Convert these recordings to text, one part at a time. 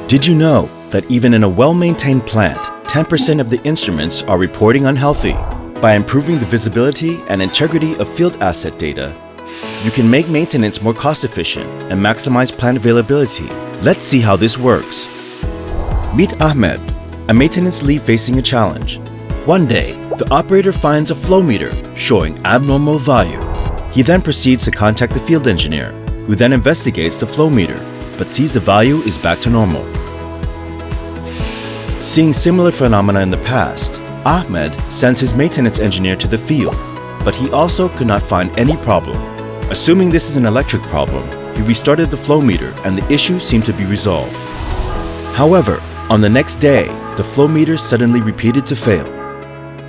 Did you know that even in a well-maintained plant, 10% of the instruments are reporting unhealthy? By improving the visibility and integrity of field asset data, you can make maintenance more cost-efficient and maximize plant availability. Let's see how this works. Meet Ahmed, a maintenance lead facing a challenge. One day, the operator finds a flow meter showing abnormal value. He then proceeds to contact the field engineer, who then investigates the flow meter, but sees the value is back to normal. Seeing similar phenomena in the past, Ahmed sends his maintenance engineer to the field, but he also could not find any problem. Assuming this is an electric problem, he restarted the flow meter and the issue seemed to be resolved. However, on the next day, the flow meter suddenly repeated to fail.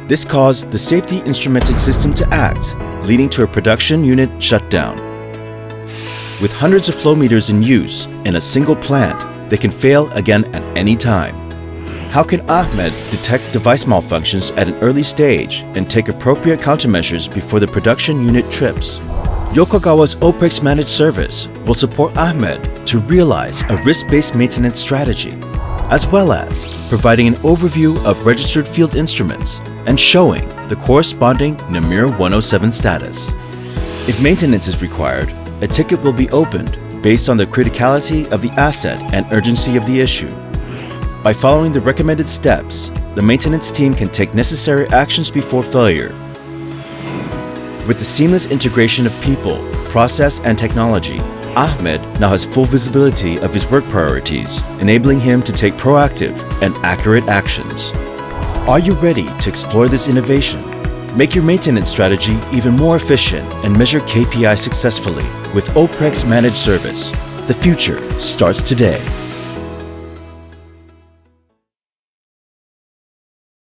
This caused the safety instrumented system to act, leading to a production unit shutdown. With hundreds of flow meters in use in a single plant, they can fail again at any time. How can Ahmed detect device malfunctions at an early stage and take appropriate countermeasures before the production unit trips? Yokogawa's OpreX Managed Service will support Ahmed to realize a risk-based maintenance strategy, as well as providing an overview of registered field instruments and showing the corresponding NAMIR 107 status. If maintenance is required, a ticket will be opened based on the criticality of the asset and urgency of the issue. By following the recommended steps, the maintenance team can take necessary actions before failure. With the seamless integration of people, process, and technology, Ahmed now has full visibility of his work priorities, enabling him to take proactive and accurate actions. Are you ready to explore this innovation? Make your maintenance strategy even more efficient and measure KPI successfully with OpreX Managed Service. The future starts today.